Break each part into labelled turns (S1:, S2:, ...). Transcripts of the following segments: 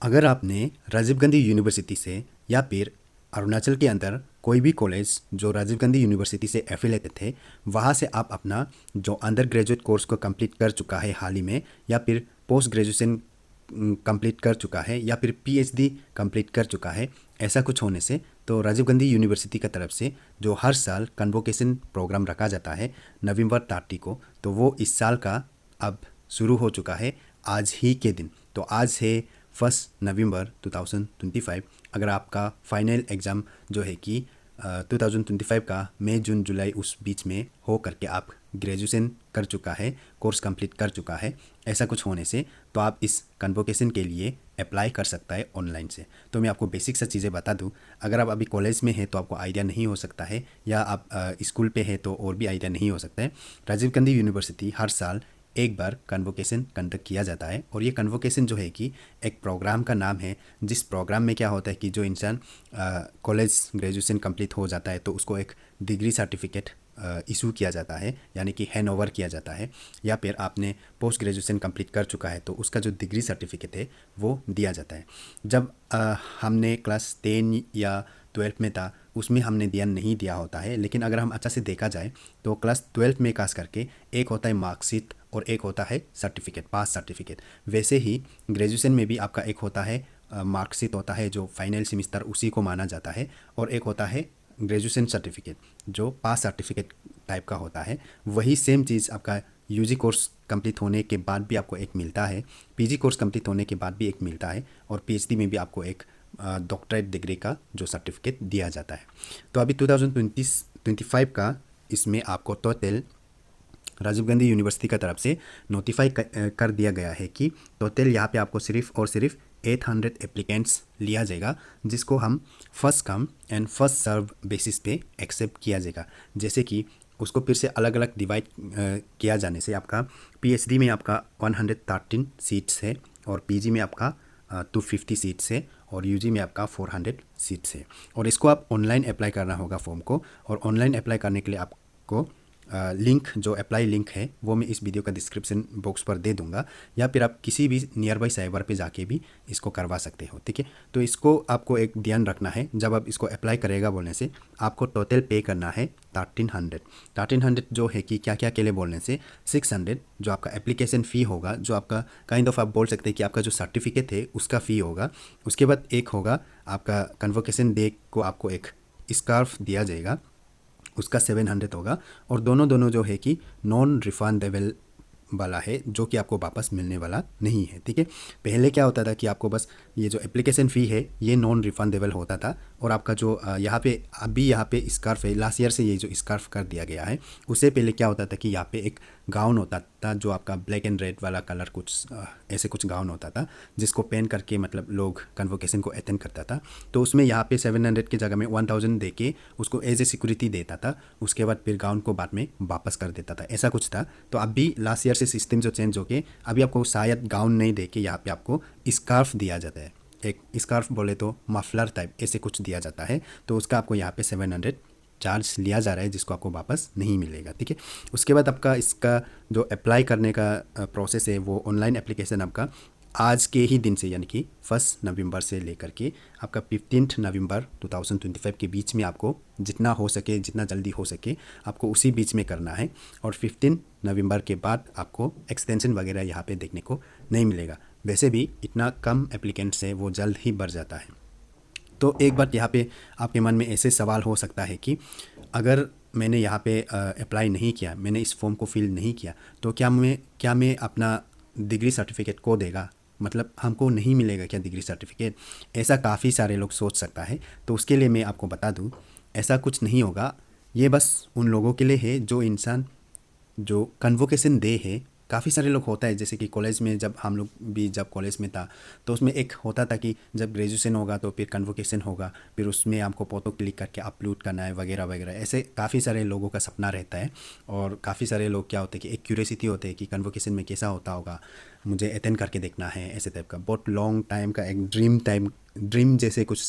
S1: अगर आपने राजीव गांधी यूनिवर्सिटी से या फिर अरुणाचल के अंदर कोई भी कॉलेज जो राजीव गांधी यूनिवर्सिटी से एफिलेटेड थे, वहाँ से आप अपना जो अंडर ग्रेजुएट कोर्स को कंप्लीट कर चुका है हाल ही में, या फिर पोस्ट ग्रेजुएशन कंप्लीट कर चुका है, या फिर पीएचडी कंप्लीट कर चुका है, ऐसा कुछ होने से तो राजीव गांधी यूनिवर्सिटी की तरफ से जो हर साल कन्वोकेशन प्रोग्राम रखा जाता है नवंबर 30 को, तो वो इस साल का अब शुरू हो चुका है आज ही के दिन। तो आज है 1 नवंबर 2025। अगर आपका फाइनल एग्ज़ाम जो है कि 2025 का मई जून जुलाई उस बीच में हो करके आप ग्रेजुएशन कर चुका है, कोर्स कंप्लीट कर चुका है, ऐसा कुछ होने से तो आप इस कन्वोकेशन के लिए अप्लाई कर सकता है ऑनलाइन से। तो मैं आपको बेसिक सा चीज़ें बता दूं। अगर आप अभी कॉलेज में हैं तो आपको आइडिया नहीं हो सकता है, या आप स्कूल पे हैं तो और भी आइडिया नहीं हो सकता है। राजीव गांधी यूनिवर्सिटी हर साल एक बार कन्वोकेशन कंडक्ट किया जाता है, और ये कन्वोकेशन जो है कि एक प्रोग्राम का नाम है, जिस प्रोग्राम में क्या होता है कि जो इंसान कॉलेज ग्रेजुएशन कंप्लीट हो जाता है तो उसको एक डिग्री सर्टिफिकेट इशू किया जाता है, यानी कि हैंड ओवर किया जाता है, या फिर आपने पोस्ट ग्रेजुएशन कंप्लीट कर चुका है तो उसका जो डिग्री सर्टिफिकेट है वो दिया जाता है। जब हमने क्लास 10 या 12 में था उसमें हमने ध्यान नहीं दिया होता है, लेकिन अगर हम अच्छा से देखा जाए तो क्लास 12 में खास करके एक होता है मार्कशीट और एक होता है सर्टिफिकेट, पास सर्टिफिकेट। वैसे ही ग्रेजुएशन में भी आपका एक होता है मार्कशीट होता है जो फाइनल सेमिस्टर उसी को माना जाता है, और एक होता है ग्रेजुएशन सर्टिफिकेट जो पास सर्टिफिकेट टाइप का होता है। वही सेम चीज़ आपका यूजी कोर्स कंप्लीट होने के बाद भी आपको एक मिलता है, पीजी कोर्स कंप्लीट होने के बाद भी एक मिलता है, और पीएचडी में भी आपको एक डॉक्टरेट डिग्री का जो सर्टिफिकेट दिया जाता है। तो अभी 2025 का इसमें आपको टोटल राजीव गांधी यूनिवर्सिटी की तरफ से नोटिफाई कर दिया गया है कि टोटल यहाँ पे आपको सिर्फ और सिर्फ 800 एप्लीकेंट्स लिया जाएगा, जिसको हम first come and first serve basis पे एक्सेप्ट किया जाएगा। जैसे कि उसको फिर से अलग अलग डिवाइड किया जाने से आपका पीएचडी में आपका 113 सीट्स है, और पीजी में आपका 250 सीट्स है, और यूजी में आपका 400 सीट्स है। और इसको आप ऑनलाइन अप्लाई करना होगा फॉर्म को, और ऑनलाइन अप्लाई करने के लिए आपको लिंक जो अप्लाई लिंक है वो मैं इस वीडियो का डिस्क्रिप्शन बॉक्स पर दे दूंगा, या फिर आप किसी भी नियर बाई साइबर पे जाके भी इसको करवा सकते हो, ठीक है। तो इसको आपको एक ध्यान रखना है, जब आप इसको अप्लाई करेगा बोलने से आपको टोटल पे करना है 1300 जो है कि क्या क्या के लिए बोलने से 600 जो आपका एप्लीकेशन फ़ी होगा, जो आपका काइंड ऑफ आप बोल सकते हैं कि आपका जो सर्टिफिकेट है उसका फ़ी होगा। उसके बाद एक होगा आपका कन्वोकेशन डे को आपको एक स्कार्फ दिया जाएगा, उसका 700 होगा, और दोनों दोनों जो है कि नॉन रिफंडेबल वाला है, जो कि आपको वापस मिलने वाला नहीं है, ठीक है। पहले क्या होता था कि आपको बस ये जो एप्लीकेशन फ़ी है ये नॉन रिफंडेबल होता था, और आपका जो यहाँ पे अभी यहाँ पे स्कार्फ है, लास्ट ईयर से ये जो स्कार्फ कर दिया गया है। उससे पहले क्या होता था कि यहाँ पे एक गाउन होता था जो आपका ब्लैक एंड रेड वाला कलर, कुछ ऐसे कुछ गाउन होता था जिसको पहन करके मतलब लोग कन्वोकेशन को अटेंड करता था। तो उसमें यहाँ पे 700 की जगह में 1000 दे के उसको एज ए सिक्योरिटी देता था, उसके बाद फिर गाउन को बाद में वापस कर देता था, ऐसा कुछ था। तो अभी लास्ट ईयर से सिस्टम जो चेंज हो के अभी आपको शायद गाउन नहीं दे के यहाँ पे आपको स्कार्फ दिया जाता है, एक स्कार्फ बोले तो मफलर टाइप ऐसे कुछ दिया जाता है। तो उसका आपको यहाँ पे 700 चार्ज लिया जा रहा है, जिसको आपको वापस नहीं मिलेगा, ठीक है। उसके बाद आपका इसका जो अप्लाई करने का प्रोसेस है वो ऑनलाइन एप्लीकेशन आपका आज के ही दिन से, यानी कि 1 नवंबर से लेकर के आपका 15 नवंबर 2025 के बीच में आपको जितना हो सके, जितना जल्दी हो सके आपको उसी बीच में करना है। और 15 नवंबर के बाद आपको एक्सटेंशन वगैरह यहाँ पे देखने को नहीं मिलेगा। वैसे भी इतना कम एप्लीकेंट्स है, वो जल्द ही बढ़ जाता है। तो एक बात यहाँ पे आपके मन में ऐसे सवाल हो सकता है कि अगर मैंने यहाँ पे अप्लाई नहीं किया, मैंने इस फॉर्म को फिल नहीं किया, तो क्या मैं अपना डिग्री सर्टिफिकेट को देगा, मतलब हमको नहीं मिलेगा क्या डिग्री सर्टिफिकेट? ऐसा काफ़ी सारे लोग सोच सकता है। तो उसके लिए मैं आपको बता दूँ, ऐसा कुछ नहीं होगा। ये बस उन लोगों के लिए है जो इंसान जो कन्वोकेशन डे है, काफ़ी सारे लोग होता है, जैसे कि कॉलेज में जब हम लोग भी जब कॉलेज में था तो उसमें एक होता था कि जब ग्रेजुएशन होगा तो फिर कन्वोकेशन होगा, फिर उसमें हमको फ़ोटो क्लिक करके अपलोड करना है वगैरह वगैरह। ऐसे काफ़ी सारे लोगों का सपना रहता है, और काफ़ी सारे लोग क्या होते हैं कि एक क्यूरियोसिटी होते हैं कि कन्वोकेशन में कैसा होता होगा, मुझे अटेंड करके देखना है, ऐसे टाइप का बहुत लॉन्ग टाइम का एक ड्रीम जैसे कुछ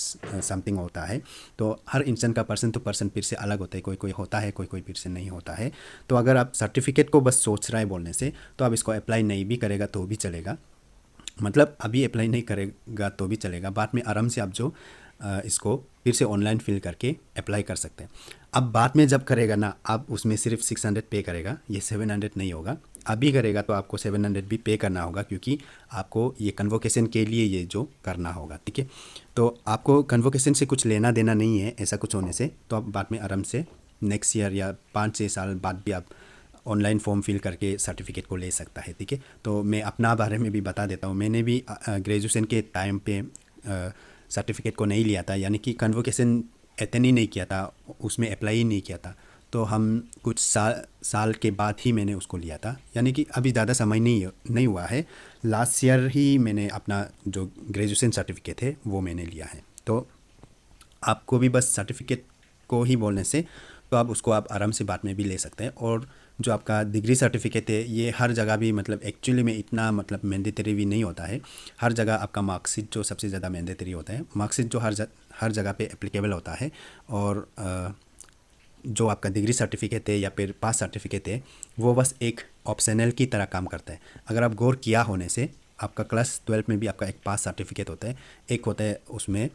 S1: समथिंग होता है। तो हर इंसान का पर्सन टू पर्सन फिर से अलग होता है, कोई कोई होता है, कोई कोई फिर से नहीं होता है। तो अगर आप सर्टिफिकेट को बस सोच रहा है बोलने से, तो आप इसको अप्लाई नहीं भी करेगा तो भी चलेगा। मतलब अभी अप्लाई नहीं करेगा तो भी चलेगा, बाद में आराम से आप जो इसको फिर से ऑनलाइन फिल करके अप्लाई कर सकते हैं। अब बाद में जब करेगा ना, आप उसमें सिर्फ 600 पे करेगा, ये 700 नहीं होगा। अभी करेगा तो आपको 700 भी पे करना होगा, क्योंकि आपको ये कन्वोकेशन के लिए ये जो करना होगा, ठीक है। तो आपको कन्वोकेशन से कुछ लेना देना नहीं है, ऐसा कुछ होने से। तो आप बाद में आराम से नेक्स्ट ईयर या 5-6 साल बाद भी आप ऑनलाइन फॉर्म फिल करके सर्टिफिकेट को ले सकता है, ठीक है। तो मैं अपना बारे में भी बता देता हूँ। मैंने भी ग्रेजुएशन के टाइम पे सर्टिफिकेट को नहीं लिया था, यानी कि कन्वोकेशन अटेंड ही नहीं किया था, उसमें अप्लाई ही नहीं किया था। तो हम कुछ साल के बाद ही मैंने उसको लिया था, यानी कि अभी ज़्यादा समय नहीं हुआ है। लास्ट ईयर ही मैंने अपना जो ग्रेजुएशन सर्टिफिकेट है वो मैंने लिया है। तो आपको भी बस सर्टिफिकेट को ही बोलने से तो आप आराम से बाद में भी ले सकते हैं। और जो आपका डिग्री सर्टिफिकेट है ये हर जगह भी मतलब एक्चुअली में इतना मतलब मैंडेटरी भी नहीं होता है। हर जगह आपका मार्कशीट जो सबसे ज़्यादा मैंडेटरी होता है, मार्कशीट जो हर जगह पे एप्लीकेबल होता है। और जो आपका डिग्री सर्टिफिकेट है या फिर पास सर्टिफिकेट है वो बस एक ऑप्शनल की तरह काम करता है। अगर आप गौर किया होने से आपका क्लास 12 में भी आपका एक पास सर्टिफिकेट होता है, एक होता है उसमें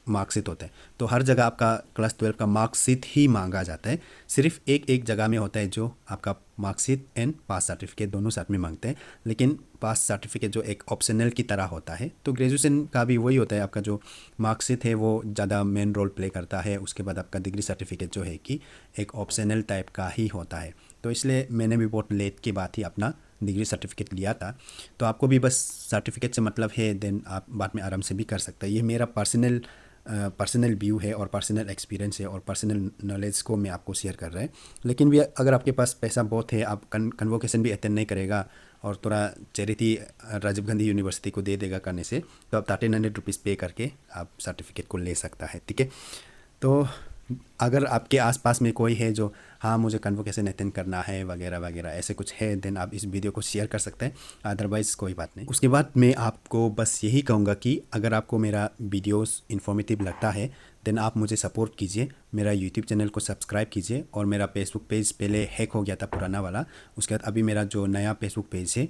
S1: मार्कशीट होता है। तो हर जगह आपका क्लास 12 का मार्कशीट ही मांगा जाता है, सिर्फ एक जगह में होता है जो आपका मार्कशीट एंड पास सर्टिफिकेट दोनों साथ में मांगते हैं। लेकिन पास सर्टिफिकेट जो एक ऑप्शनल की तरह होता है, तो ग्रेजुएशन का भी वही होता है। आपका जो मार्कशीट है वो ज़्यादा मेन रोल प्ले करता है, उसके बाद आपका डिग्री सर्टिफिकेट जो है कि एक ऑप्शनल टाइप का ही होता है। तो इसलिए मैंने भी बहुत लेट के बाद ही अपना डिग्री सर्टिफिकेट लिया था। तो आपको भी बस सर्टिफिकेट से मतलब है, देन आप बाद में आराम से भी कर सकते हैं। ये मेरा पर्सनल व्यू है और पर्सनल एक्सपीरियंस है और पर्सनल नॉलेज को मैं आपको शेयर कर रहा है। लेकिन भी अगर आपके पास पैसा बहुत है, आप कन्वोकेशन भी अटेंड नहीं करेगा और थोड़ा चैरिटी राजीव गांधी यूनिवर्सिटी को दे देगा करने से, तो आप 1300 रुपीज़ पे करके आप सर्टिफिकेट को ले सकता है, ठीक है। तो अगर आपके आसपास में कोई है जो हाँ मुझे कन्वोकेशन अटेंड करना है वगैरह वगैरह ऐसे कुछ है, देन आप इस वीडियो को शेयर कर सकते हैं, अदरवाइज़ कोई बात नहीं। उसके बाद मैं आपको बस यही कहूँगा कि अगर आपको मेरा वीडियोस इन्फॉर्मेटिव लगता है देन आप मुझे सपोर्ट कीजिए, मेरा यूट्यूब चैनल को सब्सक्राइब कीजिए। और मेरा फेसबुक पेज पहले हैक हो गया था पुराना वाला, उसके बाद अभी मेरा जो नया फेसबुक पेज है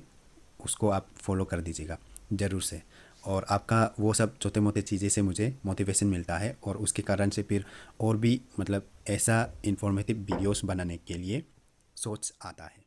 S1: उसको आप फॉलो कर दीजिएगा ज़रूर से। और आपका वो सब छोटे मोटे चीज़ें से मुझे मोटिवेशन मिलता है और उसके कारण से फिर और भी मतलब ऐसा इन्फॉर्मेटिव वीडियोस बनाने के लिए सोच आता है।